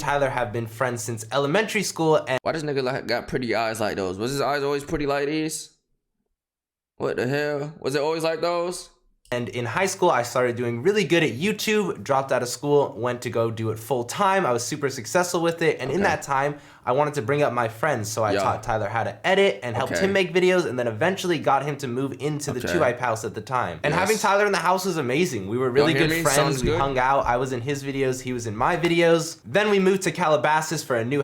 Tyler have been friends since elementary school, and why this nigga got pretty eyes like those? Was his eyes always pretty like these? What the hell? Was it always like those? And in high school, I started doing really good at YouTube, dropped out of school, went to go do it full time. I was super successful with it. And in that time, I wanted to bring up my friends. So I taught Tyler how to edit and helped him make videos, and then eventually got him to move into the 2-Hype house at the time. And having Tyler in the house was amazing. We were really good friends. We hung out. I was in his videos. He was in my videos. Then we moved to Calabasas for a new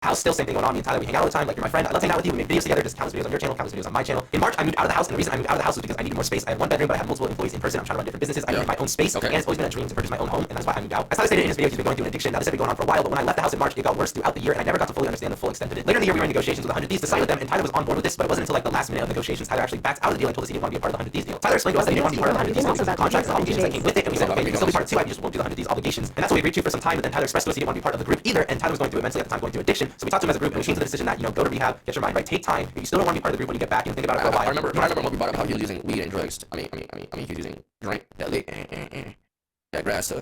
house. Still same thing going on. Me and Tyler, we hang out all the time. Like, you're my friend. I love to hang out with you. We make videos together. Just countless videos on your channel, countless videos on my channel. In March, I moved out of the house, and the reason I moved out of the house was because I needed more space. I had one bedroom, but I had multiple employees in person. I'm trying to run different businesses. I needed my own space, and it's always been a dream to purchase my own home, and that's why I moved out. As Tyler stated in his video, he's been going through an addiction. Now, this had been going on for a while, but when I left the house in March, it got worse throughout the year, and I never got to fully understand the full extent of it. Later in the year, we were in negotiations with 100 Thieves to sign with them, and Tyler was on board with this, but it wasn't until like the last minute of negotiations Tyler actually backed out of the deal and told us he didn't want to be a part of the 100 Thieves deal. Tyler explained to us that he didn't want to be part of the 100 Thieves deal because of the contracts and obligations that came with it, and we said, okay, you can still be part of 2-Hype, you just won't do the 100 Thieves obligations. And that's what we agreed to for some time, but then Tyler expressed to us he didn't want to be part of the group either, and Tyler was going through it mentally at the time, going through addiction. So we talked to him as a group, and we came to the decision that, go to rehab, get your mind right, take time. If you still don't want to be part of the group when you get back, think about it for a while. I remember Mopi brought up how he was using weed and drugs. I mean, he was using drink, that lick, that grass to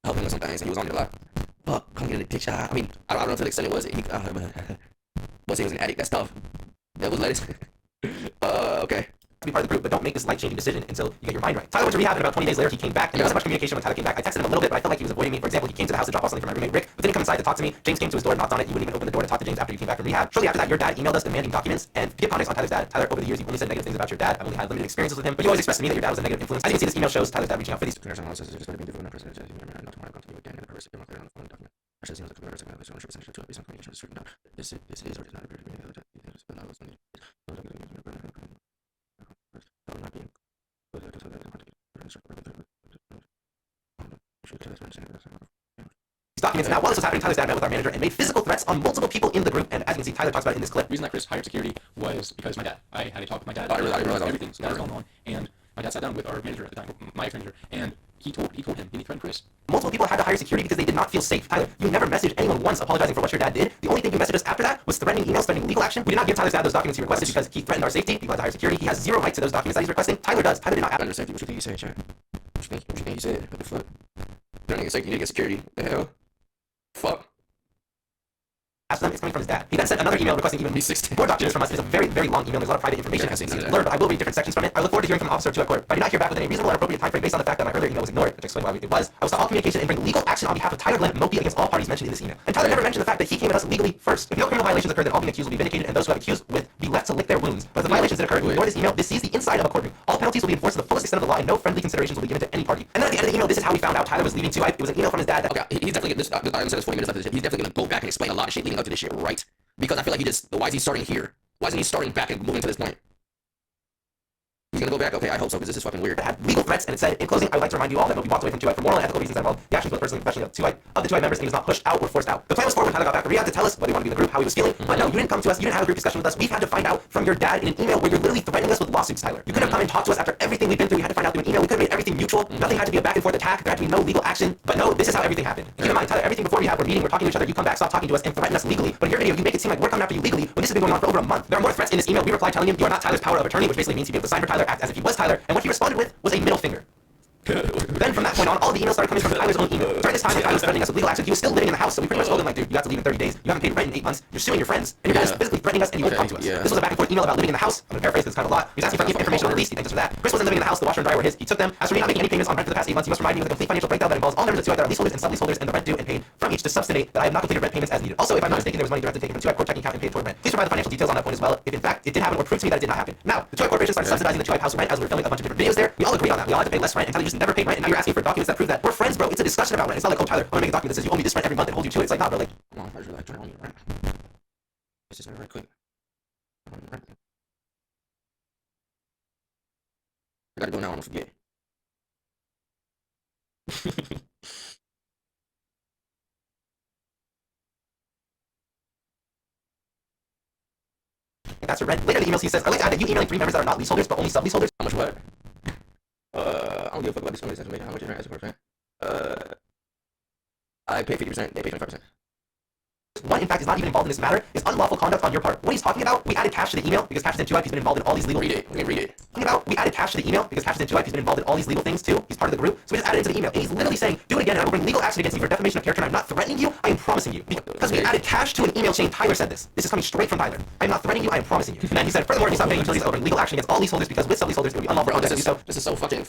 help him with some things, and he was on it a lot. Fuck, come get a dick shot. I mean, I don't know to the extent it was. Was he was an addict? That stuff. That was lettuce. Okay. Be part of the group, but don't make this life-changing decision until you get your mind right. Tyler went to rehab, and about 20 days later, he came back, and there wasn't much communication when Tyler came back. I texted him a little bit, but I felt like he was avoiding me. For example, he came to the house to drop off something from my roommate Rick, but didn't come inside to talk to me. James came to his door, knocked on it. You wouldn't even open the door to talk to James after you came back from rehab. Shortly after that, your dad emailed us demanding documents, and to give context on Tyler's dad, Tyler, over the years, you've only said negative things about your dad. I've only had limited experiences with him, but you always expressed to me that your dad was a negative influence. As you can see, this email shows Tyler's dad reaching out for these. Documents. Now, while this was happening, Tyler's dad met with our manager and made physical threats on multiple people in the group. And as you can see, Tyler talks about it in this clip. The reason that Chris hired security was because my dad. I had a talk with my dad. I realized everything that was going on, and my dad sat down with our manager at the time, my ex-manager, and he told him, he threatened Chris. Multiple people had to hire security because they did not feel safe. Tyler, you never messaged anyone once apologizing for what your dad did. The only thing you messaged us after that was threatening emails, threatening legal action. We did not give Tyler's dad those documents he requested because he threatened our safety. People had to hire security. He has zero right to those documents that he's requesting. Tyler does. Tyler did not have under safety. What you think he said, Chad? What you think he said? What the fuck? You don't need to get security. The hell? Fuck. Asked them, it's coming from his dad. He then sent another email requesting even more documents from us. It's a very, very long email. There's a lot of private information. It's blurred, but I will read different sections from it. I look forward to hearing from an officer to a court. If I did not hear back within a reasonable and appropriate time frame based on the fact that my earlier email was ignored, which explained why it was, I will stop all communication and bring legal action on behalf of Tyler Glenn Mopi against all parties mentioned in this email. And Tyler never mentioned the fact that he came at us legally first. If no criminal violations occurred, then all being accused will be vindicated, and those who have accused will be left to lick their wounds. But if the violations that occurred, we ignore this email. This sees the inside of a courtroom. All penalties will be enforced to the fullest extent of the law, and no friendly considerations will be given to any party. And then at the end of the email, this is how we found out Tyler was leaving 2-Hype. It was an email from his dad. He's definitely this. I said this 40 minutes left of this shit. He's definitely gonna go back and explain a lot of shit leading up to this shit, right? Because I feel like why is he starting here? Why isn't he starting back and moving to this point? He's gonna go back? Okay, I hope so, because this is fucking weird. It had legal threats, and it said, in closing, I would like to remind you all that Mopi walked away from 2-Hype for moral and ethical reasons that involved the actions of the person, especially of the 2-Hype members, and he was not pushed out or forced out. The plan was for when Tyler got back from rehab to tell us whether he wanted to be in the group, how he was feeling, but no, you didn't come to us, you didn't have a group discussion with us. We've had to find out from your dad in an email where you're literally threatening us with lawsuits, Tyler. You could have come and talked to us after everything we've been through. We had to find out through an email. We could have made everything mutual. Nothing had to be a back and forth attack. There had to be no legal action. But no, this is how everything happened. Keep in mind, Tyler, everything before rehab, we're meeting, we're talking to each other, you come back, stop talking to us, and threaten us legally. But in your video, you make it seem like we're coming after you legally, when this has been going on for over a month. There are more threats in this email. We replied telling him you are not Tyler's power of attorney, which basically means he'd be able to sign for Tyler, act as if he was Tyler, and what he responded with was a middle finger. Then from that point on, all the emails started coming from Tyler's own email. During this time, when Tyler was threatening us with legal action, he was still living in the house, so we pretty much told him, like, dude, you have to leave in 30 days. You haven't paid rent in 8 months. You're suing your friends, and your dad is physically threatening us, and you won't come to us. This was a back and forth email about living in the house. I'm gonna paraphrase because it's kind of a lot. He was asking for information on the lease. He thanked us for that. Chris wasn't living in the house. The washer and dryer were his. He took them. As for me not making any payments on rent for the past 8 months, you must provide me with a complete financial breakdown that involves all members of 2-Hype that are leaseholders and sub-leaseholders and the rent due and paid from each to substantiate that I have not completed rent payments as needed. Also, if I'm not mistaken, there was money directly taken from 2-Hype court checking account and paid toward rent. Please provide the financial details on that point as well, if in fact it did happen, or prove to me that it did not happen. Now, the 2-Hype corporation started subsidizing the 2-Hype house rent as we were filming a bunch of different videos there. We all agreed on that. We all had to pay less rent, and Tyler just never paid rent, and now you're asking for documents that prove that we're friends, bro. It's a discussion about rent. It's not like, oh, Tyler, I'm gonna make a document that says you owe me this rent every month and hold you to it. It's like, nah, bro, like, come on, I really like trying on your rent. This is right quick. I gotta go now, I don't forget. that's your rent. Later in the emails he says, I'd like to add that you emailing 3 members that are not leaseholders but only sub-leaseholders. How much what? I don't give a fuck about this one. How much is rent as a person? I pay 50%, they pay 25%. one, in fact, is not even involved in this matter, is unlawful conduct on your part. What he's talking about, we added Cash to the email because Cash is in 2 He's been involved in all these legal. Read it. Let me read it. Talking about, we added Cash to the email because Cash is in 2 He's been involved in all these legal things too. He's part of the group, so we just added it to the email. And he's literally saying, do it again, and I will bring legal action against you for defamation of character. And I'm not threatening you. I am promising you because we added Cash to an email chain. Tyler said this. This is coming straight from Tyler. I am not threatening you. I am promising you. And then he said, furthermore, if you stop paying utilities, I'll bring legal action against all leaseholders because with subleaseholders, it will be unlawful conduct. This is so fucking.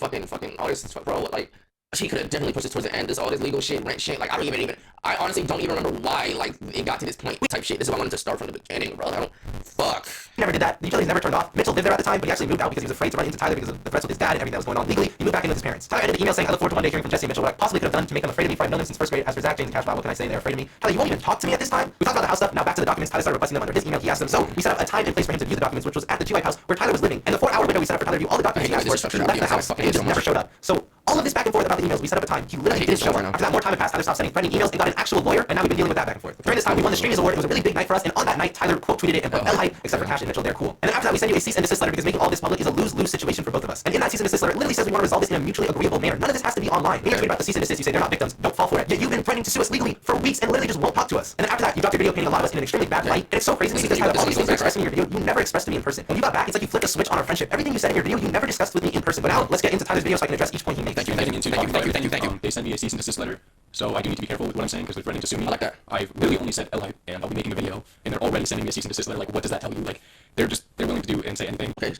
All this, bro. Like. She could have definitely pushed this towards the end. This all this legal shit, rent shit. Like I honestly don't even remember why like it got to this point type shit. This is why I wanted to start from the beginning, bro. I don't. Fuck. He never did that. The utilities never turned off. Mitchell lived there at the time, but he actually moved out because he was afraid to run into Tyler because of the threats with his dad and everything that was going on legally. He moved back in with his parents. Tyler ended the email saying, I look forward to one day hearing from Jesse and Mitchell what I possibly could have done to make them afraid of me, for I've known them since first grade. As for Zach, James, and Cash, what can I say? They're afraid of me. Tyler, you won't even talk to me at this time. We talked about the house stuff. Now back to the documents. Tyler started requesting them under his email. He asked them. So we set up a time and place for him to view the documents, which was at the 2 house where Tyler was living. And the 4-hour window we set up for Tyler to view all the documents he asked for, he left the house and he just never showed up. So all of this back and forth about the emails, we set up a time. He literally didn't show up. After that, more time had passed. Tyler stopped sending threatening emails and got an actual lawyer, and now we've been dealing with that back and forth. During this time, we won the Streamies Award. It was a really big night for us, and on that night, Tyler quote tweeted it and put L-hype, except for Cash and Mitchell, they're cool. And then after that, we send you a cease and desist letter because making all this public is a lose-lose situation for both of us. And in that cease and desist letter, it literally says we want to resolve this in a mutually agreeable manner. None of this has to be online. When you tweet about the cease and desist, you say they're not victims, don't fall for it. Yet you've been threatening to sue us legally for weeks and literally just won't talk to us. And then after that, you dropped your video painting a lot of us in an extremely bad light. And it's so crazy because Tyler, all these things you expressed in your video, you never expressed to me in person. When you got back, it's like you flipped a switch on our friendship. Everything you said in your video, you never discussed with me in person. But now let's get into Tyler's video so I can address each point he makes. Thank you. They sent me a cease and desist letter, so I do need to be careful with what I'm saying because they're threatening to sue me. I like that. I've really only said L-hype, and I'll be making a video, and they're already sending me a cease and desist letter. Like, what does that tell you? Like, they're willing to do and say anything. Okay.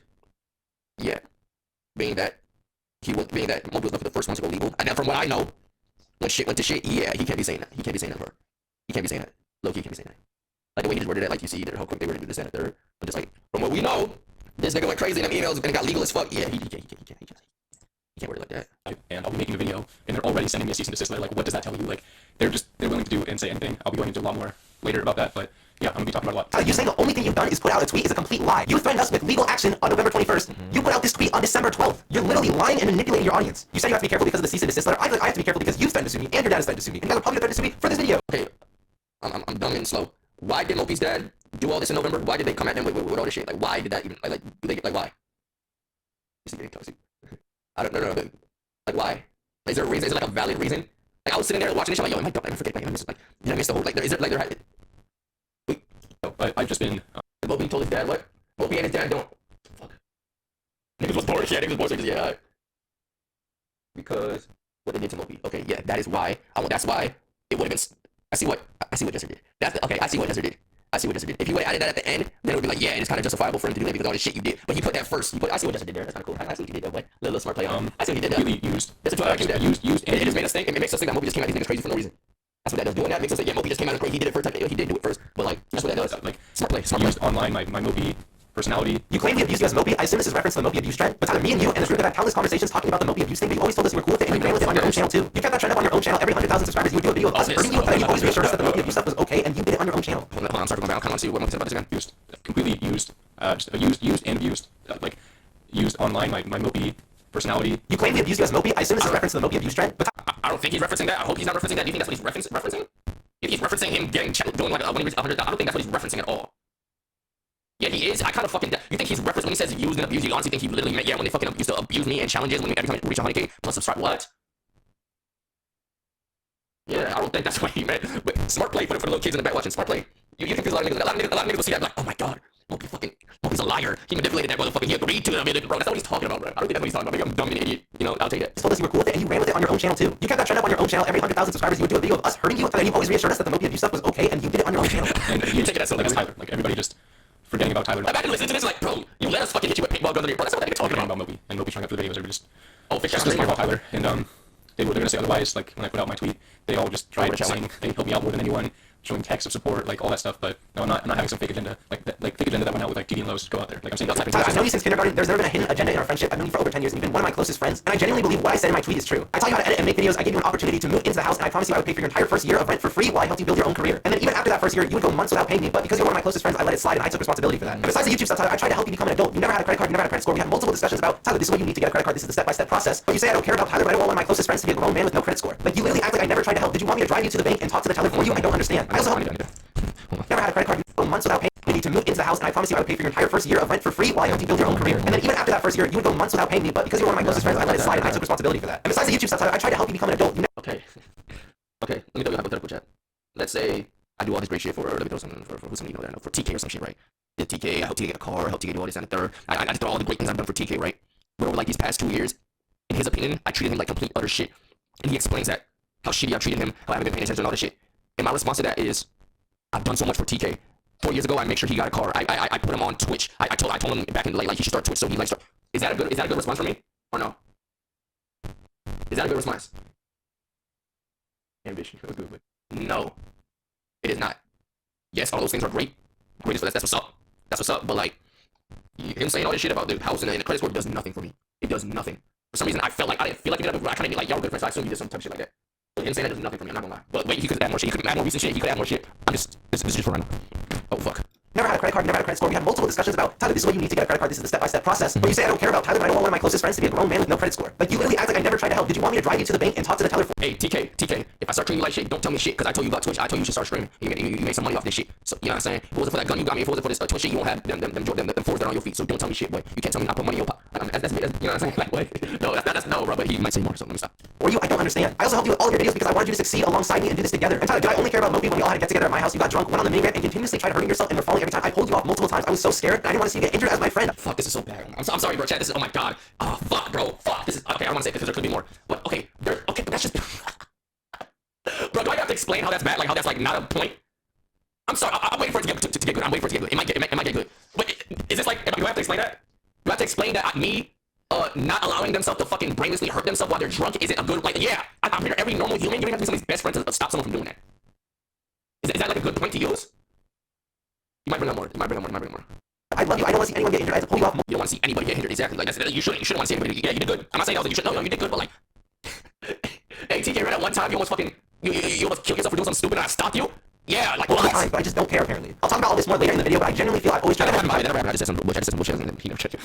Yeah. Being that Mopi was not the first one to go legal, and then from what I know, when shit went to shit, yeah, he can't be saying that. He can't be saying that, bro. He can't be saying that. Low-key can't be saying that. Like the way he just worded it, like you see how quick they were to do this and the third. But just like from what we know, this nigga went crazy in them emails and got legal as fuck. Yeah, he can't word it like that. And I'll be making a video, and they're already sending me a cease and desist letter. Like, what does that tell you? Like, they're willing to do and say anything. I'll be going into a lot more later about that, but yeah, I'm gonna be talking about a lot. You saying the only thing you've done is put out a tweet is a complete lie. You threatened us with legal action on November 21st. You put out this tweet on December 12th. You're literally lying and manipulating your audience. You said you have to be careful because of the cease and desist letter. I have to be careful because you threatened to sue me and your dad is threatened to sue me. And you guys are probably threatened to sue me for this video. Okay, I'm dumb and slow. Why did Mopi's dad do all this in November? Why did they come at him with all this shit? Like, why did that even why? You see getting toxic. I don't know. Like, why? Is there a reason? Is it like a valid reason? Like, I was sitting there watching this shit, like, yo, am I dumb? I forget, like, I missed the whole, like, is there, like, there, wait. No, I've just been, Mopi told his dad what? Mopi and his dad don't, fuck. Niggas was bored, yeah, niggas was bored, yeah. Because, what they did to Mopi. Okay, yeah, that is why, that's why it would have been, I see what Jester did. Okay, I see what Jester did. If he would have added that at the end, then it would be like, yeah, it's kind of justifiable for him to do that because of all the shit you did. But he put that first. I see what Jester did there. That's kind of cool. I see what he did there, boy. Little smart play. I see what he did there. Really used. That's a it just made us think. It makes us think that Mopi just came out these niggas crazy for no reason. That's what that does. Doing that makes us think, yeah, Mopi just came out and crazy. He did it first. He did do it first. But like, that's what that does. Like, smart play. Used online my Mopi personality. You claim we abused you as Mopi. I assume this is reference to the Mopi abuse trend. But Tyler, me and you and this group have had countless conversations talking about the Mopi abuse thing. But you always told us you were cool with it, and you ran with it on your own channel too. You kept that trend up on your own channel. Every 100,000 subscribers, you would do a video of us hurting you. But you always reassured us that the Mopi abuse stuff was okay, and you did it on your own channel. I'm sorry, I kind of want to see what Mopi said about this again. Completely used and abused. Used online my Mopi personality. You claim we abused you as Mopi. I assume this is reference to the Mopi abuse trend. But I don't think he's referencing that. I hope he's not referencing that. Do you think that's what he's referencing? If he's referencing him doing like when he reached 100, I don't think that's what he's referencing at all. Yeah, he is. I kind of fucking. You think he's referenced when he says used and abused? You honestly think he literally meant, yeah, when they fucking used to abuse me and challenges when every time I reach 100K plus subscribe? What? Yeah, I don't think that's what he meant. But smart play, put it for the little kids in the back watching. Smart play. You think there's a lot of niggas will see that like, oh my god, Mopi's a liar. He manipulated that motherfucker. He agreed to it, bro. That's not what he's talking about, bro. I don't think that's what he's talking about. Maybe I'm dumb and idiot. You know, I'll take that. You told us you were cool with it, and you ran with it on your own channel too. You kept that trend up on your own channel. Every 100,000 subscribers, you would do a video of us hurting you, and you always reassured us that the Mopi abuse stuff was okay, and you did it on your own channel. And you take it as like Tyler. Like everybody just forgetting about Tyler. I back and listen to this like, bro, you let us fucking hit you with paintball guns on your bro. That's what they're talking about. Mopi. And Mopi showing up for the videos. They were just just talking about Tyler. And they're gonna say otherwise. Like when I put out my tweet, they all just tried saying they helped me out more than anyone, showing texts of support, like all that stuff. But no, I'm not having some fake agenda, like fake agenda that went out with like TV and Lowe's to go out there. Like I'm saying that's happening. I've known you since kindergarten. There's never been a hidden agenda in our friendship. I've known you for over 10 years, and you've been one of my closest friends. And I genuinely believe what I said in my tweet is true. I taught you how to edit and make videos. I gave you an opportunity to move into the house, and I promised you I would pay for your entire first year of rent for free while I helped you build your own career. And then even after that first year, you would go months without paying me. But because you're one of my closest friends, I let it slide, and I took responsibility for that. And besides the YouTube stuff, Tyler, I tried to help you become an adult. You never had a credit card. You never had a credit score. We had multiple discussions about Tyler. This is what you need to get a credit card. This is the step-by-step process. But you say I don't care about Tyler, but I don't want one of my closest friends to be a grown man with no credit score. Like you literally act like I never tried to help. Did you want me to drive you to the bank and talk to the teller for you? I don't understand. I also never had a credit card. You go months without paying me to move into the house, and I promised you I would pay for your entire first year of rent for free while I helped you build your own career. And then even after that first year, you would go months without paying me. But because you're one of my closest friends, I let it slide, and I took responsibility for that. And besides the YouTube stuff, Tyler, I tried to help you become an adult. Okay. Let me tell you a hypothetical chat. Let's say I do all this great shit for let me throw something for who's somebody you know that I know, for TK or some shit, right? Yeah, TK, I help TK get a car, I help TK do all this and the third. I just throw all the great things I've done for TK, right? But over like these past 2 years, in his opinion, I treated him like complete utter shit. And he explains that how shitty I treated him, how I haven't been paying attention and all this shit. And my response to that is, I've done so much for TK. 4 years ago, I made sure he got a car. I put him on Twitch. I told him back in like he should start Twitch. So he like start. Is that a good response for me or no? Is that a good response? Ambition. No, it is not. Yes, all those things are great. Great, that's what's up. That's what's up. But like him saying all this shit about the house and the credit score does nothing for me. It does nothing. For some reason, I didn't feel like it. I kind of be like, y'all good friends. So I assume he did some type of shit like that. But him saying that does nothing for me. I'm not gonna lie. But wait, he could add more shit. He could add more recent shit. He could add more shit. This is just for right now. Oh fuck. Never had a credit card, never had a credit score. We had multiple discussions about, Tyler, this is what you need to get a credit card. This is the step-by-step process. But you say I don't care about Tyler, but I don't want one of my closest friends to be a grown man with no credit score. Like, you literally act like I never tried to help. Did you want me to drive you to the bank and talk to the teller? Hey, TK, if I start treating you like shit, don't tell me shit, because I told you about Twitch. I told you should start streaming. You made some money off this shit. So, you know what I'm saying? If it wasn't for that gun you got me, if it wasn't for this Twitch shit, you won't have them fours that are on your feet. So don't tell me shit, boy. You can't tell me not to put money in your pocket. That's you know what I'm saying? Like, what? No, that's no, bro, but he might say more, so let me stop. Or you, I don't understand. I also helped you with all of your videos because I wanted you to succeed alongside me and do this together. And Tyler, did I only care about Mopi when we all had to get together at my house? You got drunk, went on the main ramp, and continuously tried hurting yourself and were falling every time. I pulled you off multiple times. I was so scared, and I didn't want to see you get injured as my friend. Fuck, this is so bad. I'm sorry, bro, chat. This is, oh my god. Oh, fuck, bro. Fuck, this is, okay, I don't want to say it because there could be more. But, okay, but that's just, bro, do I have to explain how that's bad? Like, how that's, like, not a point? I'm sorry, I'm waiting for it to get good. I'm waiting for it to get good. It might get good. But is this like, do I have to explain that? Do I have to explain that me not allowing themselves to fucking brainlessly hurt themselves while they're drunk isn't a good, like, yeah, I'm here, every normal human, you don't have to be somebody's best friend to stop someone from doing that. Is that like a good point to use? You might bring up more. I love you. I don't want to see anyone get injured. I have to pull you off. You don't want to see anybody get injured. Exactly. Like that's, you shouldn't want to see anybody. Yeah, you did good. I'm not saying you should. No, you did good. But like, hey, TK, right at one time you almost fucking you almost killed yourself for doing something stupid and I stopped you. Yeah, like well, but I just don't care apparently. I'll talk about all this more later in the video, but I genuinely feel I've always tried to help you. I just said some bullshit.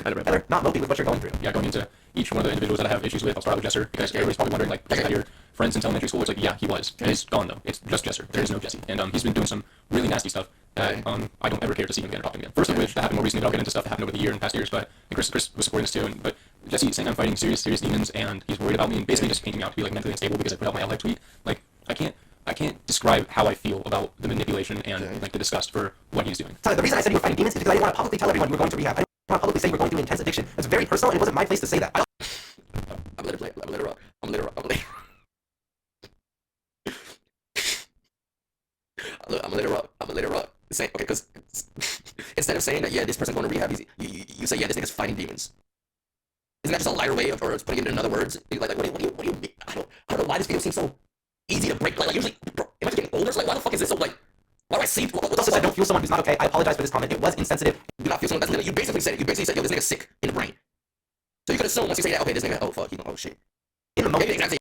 Better not Mopi with what you're going through. Yeah, going into each one of the individuals that I have issues with, I'll start with Jesser because everybody's probably wondering, like, was that your friend since elementary school? It's like, yeah, he was. He's gone though. It's just Jesser. There is no Jesse, and he's been doing some really nasty stuff that I don't ever care to see him again or talk to him again. First of which that happened more recently, but I'll get into stuff that happened over the year and past years. But Chris was supporting this too. But Jesse saying I'm fighting serious demons, and he's worried about me, and basically just painting me out to be like mentally unstable because I put out my LF tweet. Like, I can't describe how I feel about the manipulation and like the disgust for what he's doing. Tyler, the reason I said you were fighting demons is because I didn't want to publicly tell everyone you were going to rehab. I didn't want to publicly say you were going through intense addiction. It's very personal, and it wasn't my place to say that. I'm gonna let her rock. I'm gonna let her rock. Okay, because instead of saying that, yeah, this person's going to rehab, you say, yeah, this nigga's fighting demons. Isn't that just a lighter way of putting it in other words? Like what do you mean? I don't know why this video seems so easy to break. Like usually, bro, am I just getting older? So like, why the fuck is this so like? Why do I see? What else is I don't feel someone who's not okay? I apologize for this comment. It was insensitive. Do not feel someone that's you basically said yo, this nigga's sick in the brain. So you could assume once you say that, okay, this nigga, oh fuck, oh shit. In the moment, exactly.